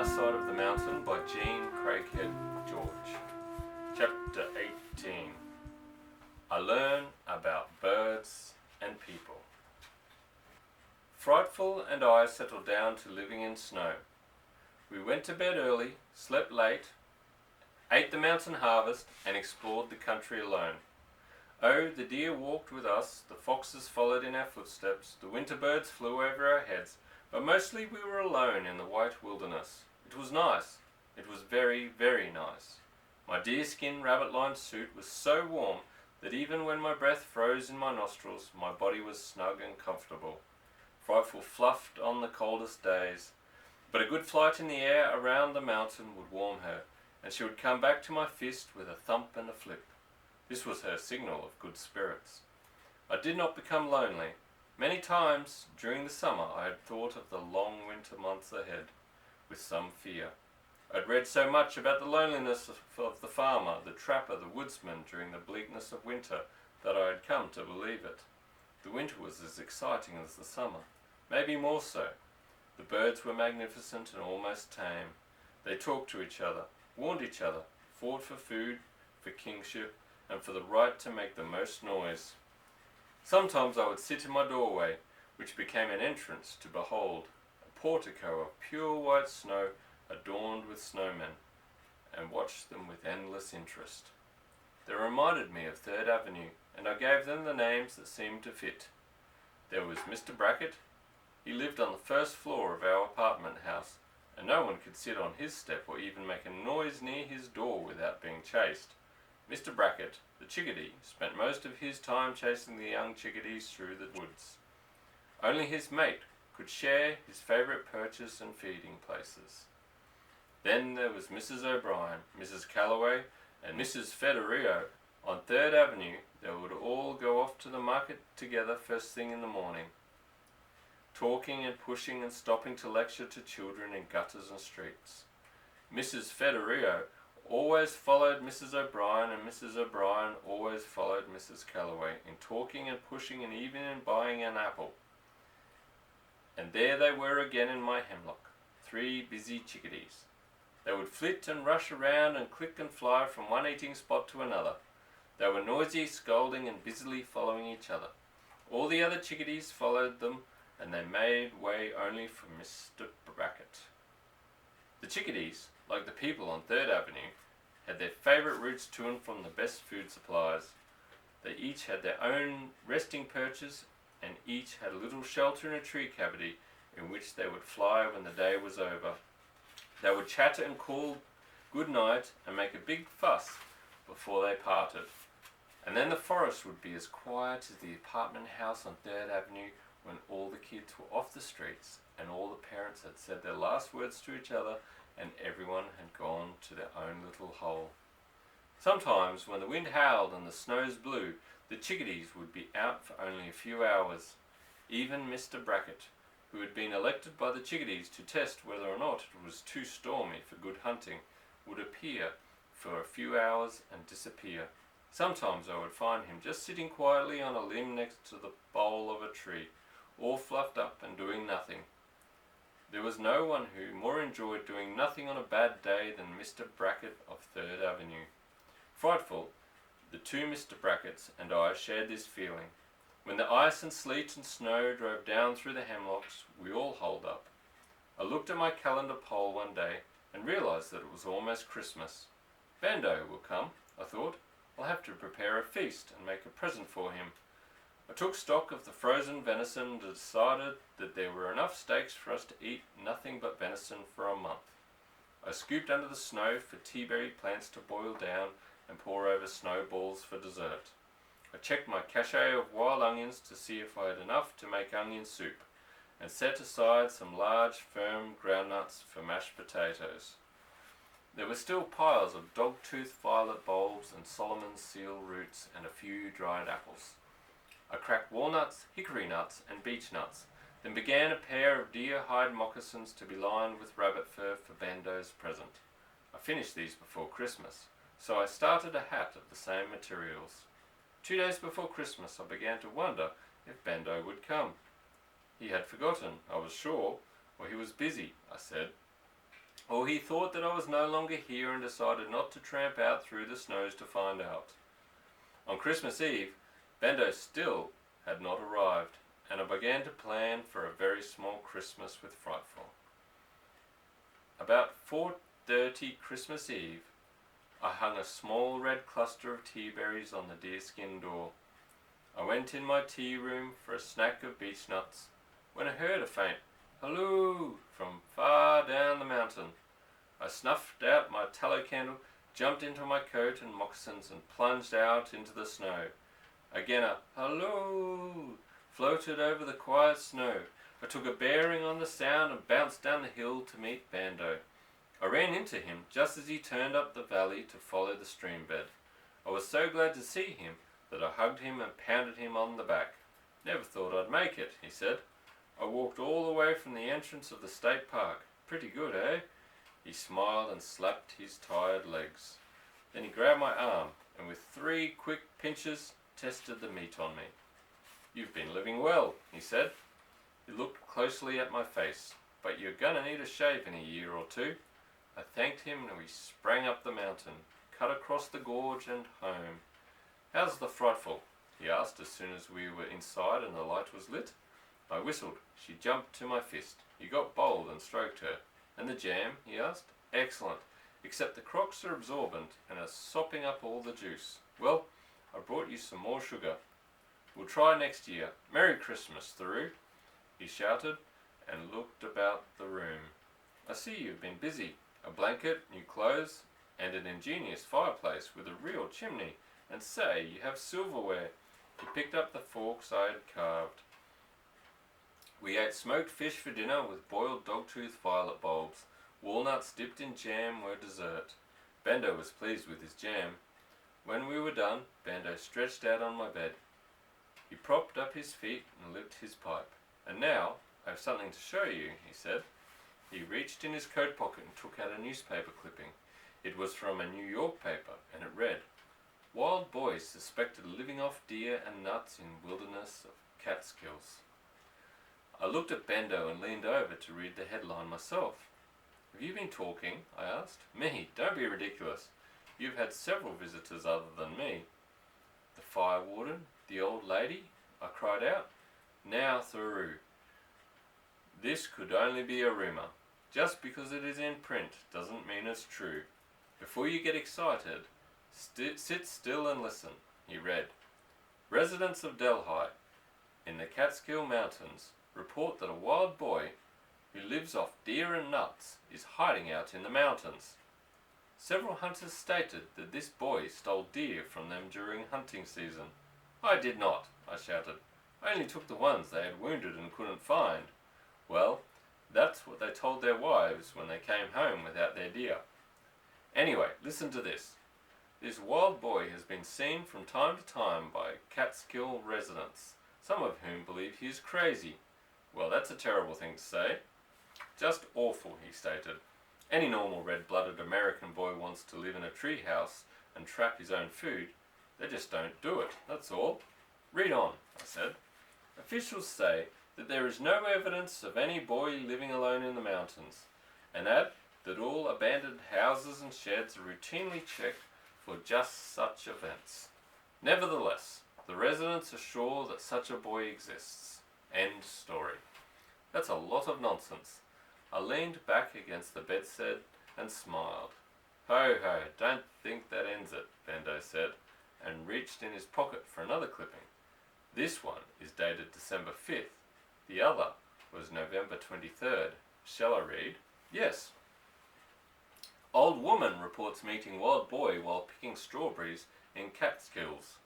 Side of the Mountain by Jean Craighead George. Chapter 18. I learn about birds and people. Frightful and I settled down to living in snow. We went to bed early, slept late, ate the mountain harvest, and explored the country alone. Oh, the deer walked with us, the foxes followed in our footsteps, the winter birds flew over our heads, but mostly we were alone in the white wilderness. It was nice. It was very, very nice. My deerskin rabbit-lined suit was so warm that even when my breath froze in my nostrils, my body was snug and comfortable. Frightful fluffed on the coldest days, but a good flight in the air around the mountain would warm her, and she would come back to my fist with a thump and a flip. This was her signal of good spirits. I did not become lonely. Many times during the summer I had thought of the long winter months ahead, with some fear. I'd read so much about the loneliness of the farmer, the trapper, the woodsman during the bleakness of winter that I had come to believe it. The winter was as exciting as the summer, maybe more so. The birds were magnificent and almost tame. They talked to each other, warned each other, fought for food, for kingship, and for the right to make the most noise. Sometimes I would sit in my doorway, which became an entrance to behold a portico of pure white snow adorned with snowmen, and watch them with endless interest. They reminded me of 3rd Avenue, and I gave them the names that seemed to fit. There was Mr. Brackett. He lived on the first floor of our apartment house, and no one could sit on his step or even make a noise near his door without being chased. Mr. Brackett, the chickadee, spent most of his time chasing the young chickadees through the woods. Only his mate could share his favourite perches and feeding places. Then there was Mrs. O'Brien, Mrs. Calloway, and Mrs. Federio. On 3rd Avenue they would all go off to the market together first thing in the morning, talking and pushing and stopping to lecture to children in gutters and streets. Mrs. Federio always followed Mrs. O'Brien, and Mrs. O'Brien always followed Mrs. Calloway in talking and pushing and even in buying an apple. And there they were again in my hemlock, 3 busy chickadees. They would flit and rush around and click and fly from one eating spot to another. They were noisy, scolding, and busily following each other. All the other chickadees followed them, and they made way only for Mr. Brackett. The chickadees, like the people on 3rd Avenue, had their favourite routes to and from the best food supplies. They each had their own resting perches, and each had a little shelter in a tree cavity in which they would fly when the day was over. They would chatter and call good night and make a big fuss before they parted. And then the forest would be as quiet as the apartment house on 3rd Avenue when all the kids were off the streets and all the parents had said their last words to each other and everyone had gone to their own little hole. Sometimes when the wind howled and the snows blew, the chickadees would be out for only a few hours. Even Mr. Brackett, who had been elected by the chickadees to test whether or not it was too stormy for good hunting, would appear for a few hours and disappear. Sometimes I would find him just sitting quietly on a limb next to the bole of a tree, all fluffed up and doing nothing. There was no one who more enjoyed doing nothing on a bad day than Mr. Brackett of 3rd Avenue. Frightful, the 2 Mr. Bracketts and I shared this feeling. When the ice and sleet and snow drove down through the hemlocks, we all holed up. I looked at my calendar pole one day and realized that it was almost Christmas. Bando will come, I thought. I'll have to prepare a feast and make a present for him. I took stock of the frozen venison and decided that there were enough steaks for us to eat nothing but venison for a month. I scooped under the snow for teaberry plants to boil down and pour over snowballs for dessert. I checked my cache of wild onions to see if I had enough to make onion soup, and set aside some large, firm groundnuts for mashed potatoes. There were still piles of dog-tooth violet bulbs and Solomon's seal roots and a few dried apples. I cracked walnuts, hickory nuts, and beech nuts, then began a pair of deer hide moccasins to be lined with rabbit fur for Bando's present. I finished these before Christmas, so I started a hat of the same materials. 2 days before Christmas I began to wonder if Bando would come. He had forgotten, I was sure, or he was busy, I said. Or he thought that I was no longer here and decided not to tramp out through the snows to find out. On Christmas Eve, Bendo still had not arrived, and I began to plan for a very small Christmas with Frightful. About 4:30 Christmas Eve, I hung a small red cluster of tea berries on the deerskin door. I went in my tea room for a snack of beech nuts when I heard a faint halloo from far down the mountain. I snuffed out my tallow candle, jumped into my coat and moccasins and plunged out into the snow. Again a halloo floated over the quiet snow. I took a bearing on the sound and bounced down the hill to meet Bando. I ran into him just as he turned up the valley to follow the stream bed. I was so glad to see him that I hugged him and pounded him on the back. "Never thought I'd make it," he said. "I walked all the way from the entrance of the state park. Pretty good, eh?" He smiled and slapped his tired legs. Then he grabbed my arm and with 3 quick pinches tested the meat on me. "You've been living well," he said. He looked closely at my face. "But you're gonna need a shave in a year or 2. I thanked him and we sprang up the mountain, cut across the gorge and home. "How's the Frightful?" he asked as soon as we were inside and the light was lit. I whistled. She jumped to my fist. He got bold and stroked her. "And the jam?" he asked. "Excellent, except the crocks are absorbent and are sopping up all the juice. Well, I brought you some more sugar. We'll try next year. Merry Christmas, Thoreau," he shouted and looked about the room. "I see you've been busy. A blanket, new clothes, and an ingenious fireplace with a real chimney. And say, you have silverware." He picked up the forks I had carved. We ate smoked fish for dinner with boiled dogtooth violet bulbs. Walnuts dipped in jam were dessert. Bando was pleased with his jam. When we were done, Bando stretched out on my bed. He propped up his feet and lit his pipe. "And now, I have something to show you," he said. He reached in his coat pocket and took out a newspaper clipping. It was from a New York paper, and it read, "Wild boys suspected of living off deer and nuts in wilderness of Catskills." I looked at Bendo and leaned over to read the headline myself. "Have you been talking?" I asked. "Me? Don't be ridiculous. You've had several visitors other than me." "The fire warden? The old lady?" I cried out. "Now, Thoreau, this could only be a rumour. Just because it is in print doesn't mean it's true. Before you get excited, sit still and listen." He read, "Residents of Delhi in the Catskill Mountains report that a wild boy who lives off deer and nuts is hiding out in the mountains. Several hunters stated that this boy stole deer from them during hunting season." "I did not," I shouted. "I only took the ones they had wounded and couldn't find." "Well, that's what they told their wives when they came home without their deer. Anyway, listen to this. This wild boy has been seen from time to time by Catskill residents, some of whom believe he is crazy." Well, that's a terrible thing to say. "Just awful," he stated. "Any normal red-blooded American boy wants to live in a tree house and trap his own food. They just don't do it, that's all." "Read on," I said. "Officials say that there is no evidence of any boy living alone in the mountains, and add that all abandoned houses and sheds are routinely checked for just such events. Nevertheless, the residents are sure that such a boy exists. End story." That's a lot of nonsense. I leaned back against the bedstead and smiled. "Ho ho, don't think that ends it," Bando said, and reached in his pocket for another clipping. This one is dated December 5th. The other was November 23rd. Shall I read? Yes. "Old woman reports meeting wild boy while picking strawberries in Catskills."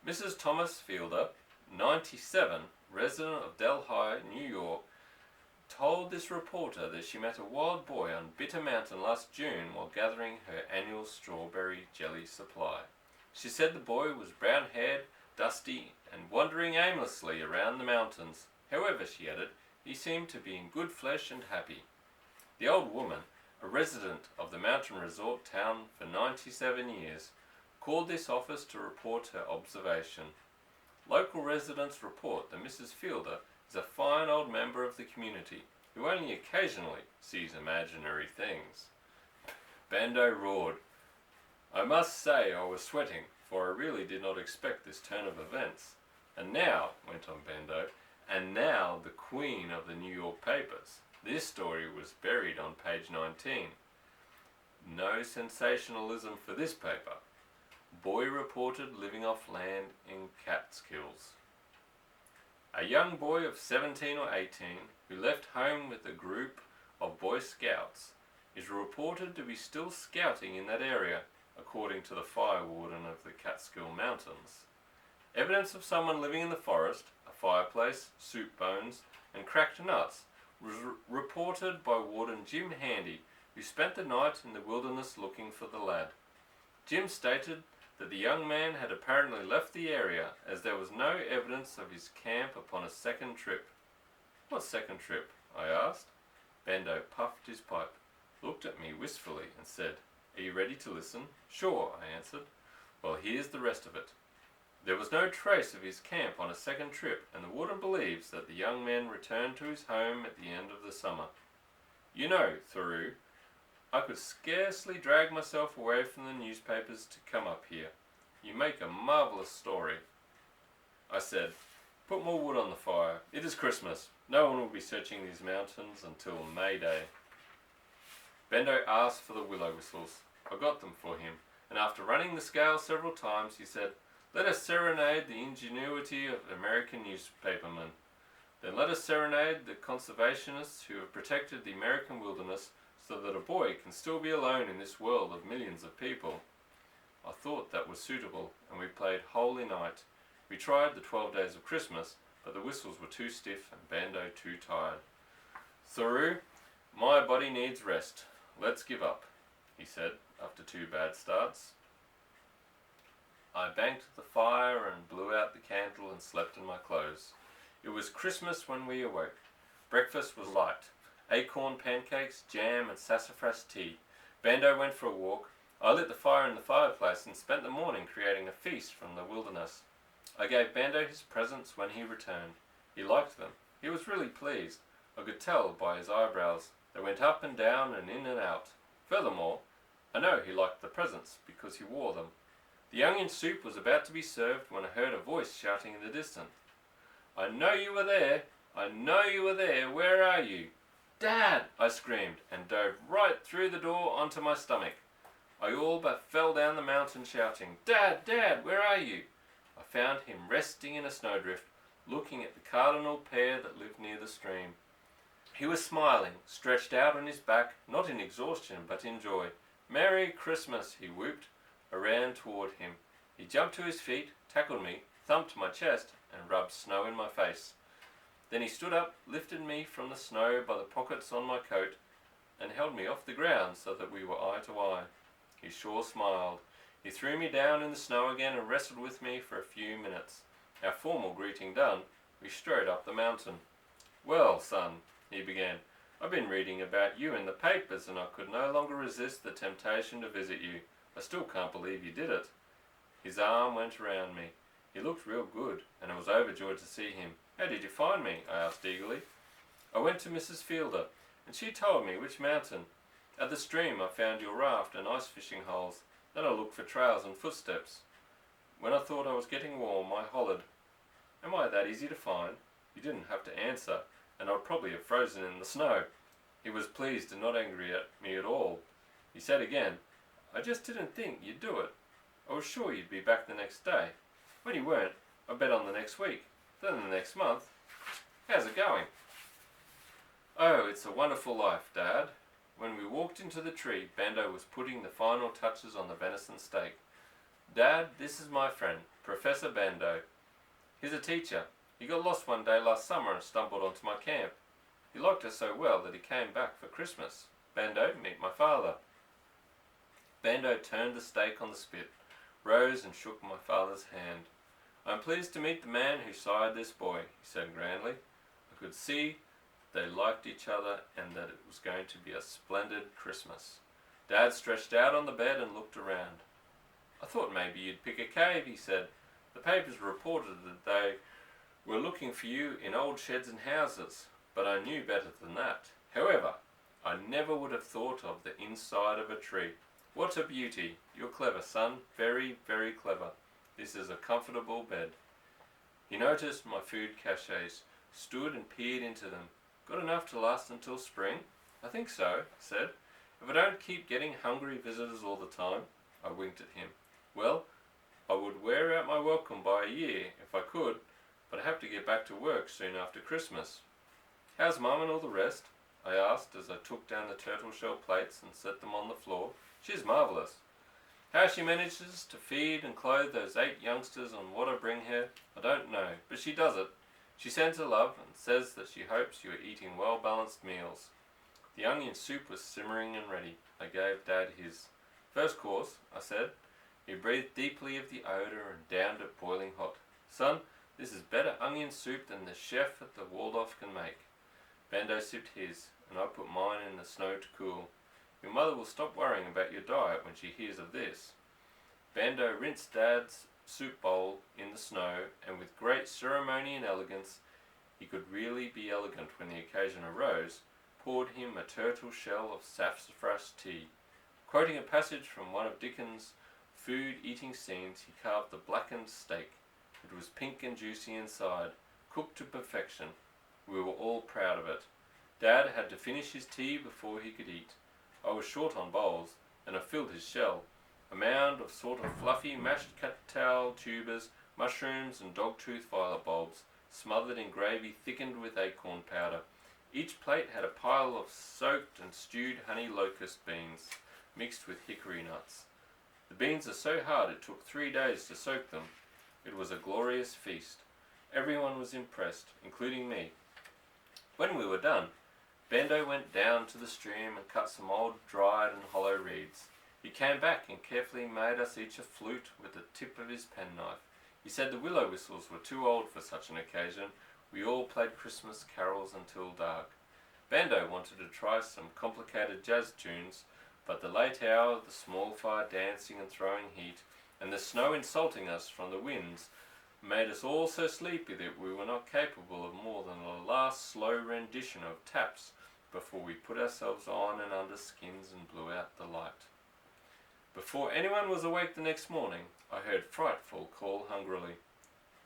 Mrs. Thomas Fielder, 97, resident of Delhi, New York, told this reporter that she met a wild boy on Bitter Mountain last June while gathering her annual strawberry jelly supply. She said the boy was brown-haired, dusty, and wandering aimlessly around the mountains. However, she added, he seemed to be in good flesh and happy. The old woman, a resident of the mountain resort town for 97 years, called this office to report her observation. Local residents report that Mrs. Fielder is a fine old member of the community. who only occasionally sees imaginary things. Bando roared. I must say I was sweating, for I really did not expect this turn of events. And now, went on Bando, and now the queen of the New York papers. This story was buried on page 19. No sensationalism for this paper. Boy reported living off land in Catskills. A young boy of 17 or 18 who left home with a group of Boy Scouts is reported to be still scouting in that area, according to the fire warden of the Catskill Mountains. Evidence of someone living in the forest, a fireplace, soup bones, and cracked nuts was reported by Warden Jim Handy, who spent the night in the wilderness looking for the lad. Jim stated that the young man had apparently left the area, as there was no evidence of his camp upon a second trip. What second trip? I asked. Bando puffed his pipe, looked at me wistfully, and said, Are you ready to listen? Sure, I answered. Well, here's the rest of it. There was no trace of his camp on a second trip, and the warden believes that the young man returned to his home at the end of the summer. You know, Thoreau, I could scarcely drag myself away from the newspapers to come up here. You make a marvellous story. I said, Put more wood on the fire. It is Christmas. No one will be searching these mountains until May Day. Bando asked for the willow whistles. I got them for him, and after running the scale several times, he said, Let us serenade the ingenuity of American newspapermen. Then let us serenade the conservationists who have protected the American wilderness so that a boy can still be alone in this world of millions of people. I thought that was suitable, and we played Holy Night. We tried the 12 Days of Christmas, but the whistles were too stiff and Bando too tired. Thoreau, my body needs rest. Let's give up, he said, after 2 bad starts. I banked the fire and blew out the candle and slept in my clothes. It was Christmas when we awoke. Breakfast was light. Acorn pancakes, jam and sassafras tea. Bando went for a walk. I lit the fire in the fireplace and spent the morning creating a feast from the wilderness. I gave Bando his presents when he returned. He liked them. He was really pleased. I could tell by his eyebrows. They went up and down and in and out. Furthermore, I know he liked the presents because he wore them. The onion soup was about to be served when I heard a voice shouting in the distance. I know you were there. I know you were there. Where are you? Dad! I screamed and dove right through the door onto my stomach. I all but fell down the mountain shouting, Dad! Dad! Where are you? I found him resting in a snowdrift, looking at the cardinal pair that lived near the stream. He was smiling, stretched out on his back, not in exhaustion but in joy. Merry Christmas, he whooped. I ran toward him. He jumped to his feet, tackled me, thumped my chest, and rubbed snow in my face. Then he stood up, lifted me from the snow by the pockets on my coat, and held me off the ground so that we were eye to eye. He sure smiled. He threw me down in the snow again and wrestled with me for a few minutes. Our formal greeting done, we strode up the mountain. Well, son, he began, I've been reading about you in the papers and I could no longer resist the temptation to visit you. I still can't believe you did it. His arm went around me. He looked real good, and I was overjoyed to see him. How did you find me? I asked eagerly. I went to Mrs. Fielder, and she told me which mountain. At the stream I found your raft and ice fishing holes. Then I looked for trails and footsteps. When I thought I was getting warm, I hollered. Am I that easy to find? You didn't have to answer, and I'd probably have frozen in the snow. He was pleased and not angry at me at all. He said again, I just didn't think you'd do it. I was sure you'd be back the next day. When you weren't, I bet on the next week, then the next month. How's it going? Oh, it's a wonderful life, Dad. When we walked into the tree, Bando was putting the final touches on the venison steak. Dad, this is my friend, Professor Bando. He's a teacher. He got lost one day last summer and stumbled onto my camp. He liked us so well that he came back for Christmas. Bando, meet my father. Bando turned the steak on the spit, rose and shook my father's hand. I'm pleased to meet the man who sired this boy, he said grandly. I could see they liked each other and that it was going to be a splendid Christmas. Dad stretched out on the bed and looked around. I thought maybe you'd pick a cave, he said. The papers reported that they were looking for you in old sheds and houses. but I knew better than that. However, I never would have thought of the inside of a tree. What a beauty! You're clever, son. Very, very clever. This is a comfortable bed. He noticed my food caches, stood and peered into them. Got enough to last until spring? I think so, I said. If I don't keep getting hungry visitors all the time, I winked at him. Well, I would wear out my welcome by a year if I could, but I have to get back to work soon after Christmas. How's Mum and all the rest? I asked as I took down the turtle shell plates and set them on the floor. She's marvellous. How she manages to feed and clothe those 8 youngsters on what I bring her, I don't know, but she does it. She sends her love and says that she hopes you are eating well-balanced meals. The onion soup was simmering and ready. I gave Dad his. First course, I said. He breathed deeply of the odour and downed it boiling hot. Son, this is better onion soup than the chef at the Waldorf can make. Bando sipped his, and I put mine in the snow to cool. Your mother will stop worrying about your diet when she hears of this. Bando rinsed Dad's soup bowl in the snow, and with great ceremony and elegance, he could really be elegant when the occasion arose, poured him a turtle shell of sassafras tea. Quoting a passage from one of Dickens' food-eating scenes, he carved the blackened steak. It was pink and juicy inside, cooked to perfection. We were all proud of it. Dad had to finish his tea before he could eat. I was short on bowls, and I filled his shell. A mound of sort of fluffy mashed cattail tubers, mushrooms and dogtooth violet bulbs, smothered in gravy thickened with acorn powder. Each plate had a pile of soaked and stewed honey locust beans, mixed with hickory nuts. The beans are so hard it took 3 days to soak them. It was a glorious feast. Everyone was impressed, including me. When we were done, Bando went down to the stream and cut some old dried and hollow reeds. He came back and carefully made us each a flute with the tip of his penknife. He said the willow whistles were too old for such an occasion. We all played Christmas carols until dark. Bando wanted to try some complicated jazz tunes, but the late hour, the small fire dancing and throwing heat, and the snow insulting us from the winds, made us all so sleepy that we were not capable of more than a last slow rendition of taps before we put ourselves on and under skins and blew out the light. Before anyone was awake the next morning, I heard Frightful call hungrily.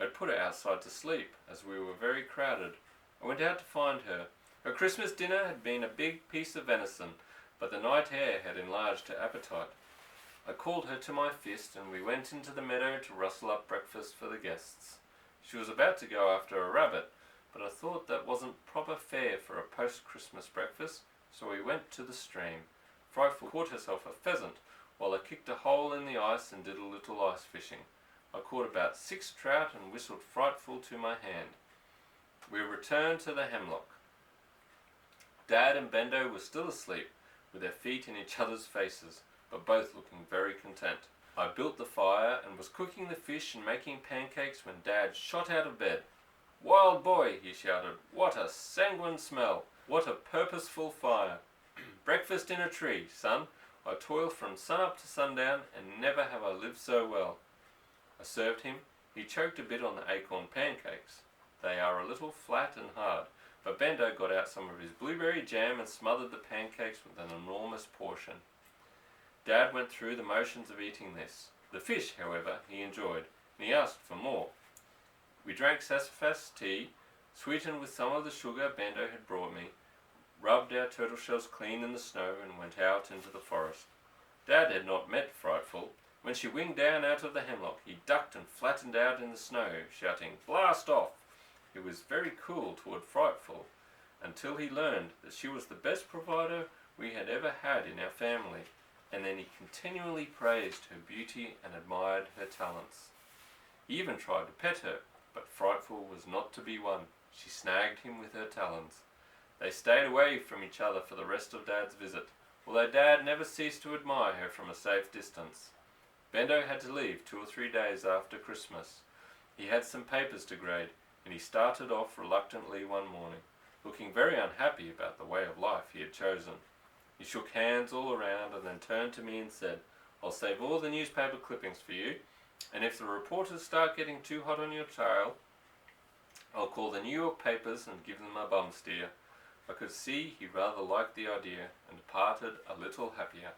I'd put her outside to sleep, as we were very crowded. I went out to find her. Her Christmas dinner had been a big piece of venison, but the night air had enlarged her appetite. I called her to my fist, and we went into the meadow to rustle up breakfast for the guests. She was about to go after a rabbit, but I thought that wasn't proper fare for a post-Christmas breakfast, so we went to the stream. Frightful caught herself a pheasant, while I kicked a hole in the ice and did a little ice fishing. I caught about 6 trout and whistled Frightful to my hand. We returned to the hemlock. Dad and Bendo were still asleep, with their feet in each other's faces, but both looking very content. I built the fire and was cooking the fish and making pancakes when Dad shot out of bed. "Wild boy," he shouted, "what a sanguine smell! What a purposeful fire! Breakfast in a tree, son. I toil from sun-up to sundown, and never have I lived so well." I served him. He choked a bit on the acorn pancakes. They are a little flat and hard, but Bendo got out some of his blueberry jam and smothered the pancakes with an enormous portion. Dad went through the motions of eating this. The fish, however, he enjoyed, and he asked for more. We drank sassafras tea, sweetened with some of the sugar Bando had brought me, rubbed our turtle shells clean in the snow, and went out into the forest. Dad had not met Frightful. When she winged down out of the hemlock, he ducked and flattened out in the snow, shouting, "Blast off!" He was very cool toward Frightful, until he learned that she was the best provider we had ever had in our family, and then he continually praised her beauty and admired her talents. He even tried to pet her, but Frightful was not to be won. She snagged him with her talons. They stayed away from each other for the rest of Dad's visit, although Dad never ceased to admire her from a safe distance. Bendo had to leave 2 or 3 days after Christmas. He had some papers to grade, and he started off reluctantly one morning, looking very unhappy about the way of life he had chosen. He shook hands all around and then turned to me and said, "I'll save all the newspaper clippings for you, and if the reporters start getting too hot on your trail, I'll call the New York papers and give them a bum steer. I could see he rather liked the idea, and departed a little happier.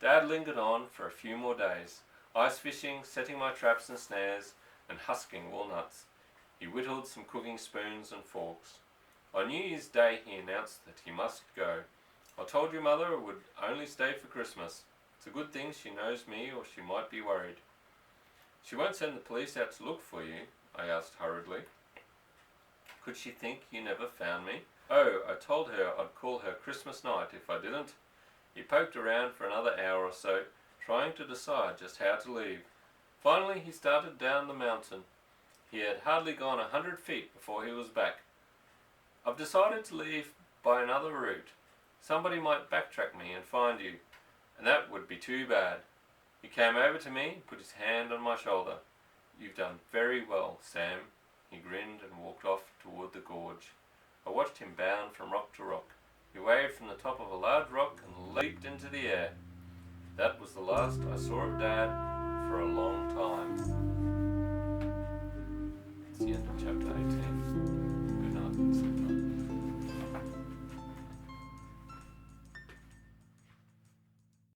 Dad lingered on for a few more days, ice fishing, setting my traps and snares, and husking walnuts. He whittled some cooking spoons and forks. On New Year's Day he announced that he must go. I told your mother I would only stay for Christmas. It's a good thing she knows me, or she might be worried. She won't send the police out to look for you? I asked hurriedly. Could she think you never found me? Oh, I told her I'd call her Christmas night if I didn't. He poked around for another hour or so, trying to decide just how to leave. Finally he started down the mountain. He had hardly gone 100 feet before he was back. I've decided to leave by another route. Somebody might backtrack me and find you, and that would be too bad. He came over to me and put his hand on my shoulder. You've done very well, Sam. He grinned and walked off toward the gorge. I watched him bound from rock to rock. He waved from the top of a large rock and leaped into the air. That was the last I saw of Dad for a long time. It's the end of chapter 18. Good night.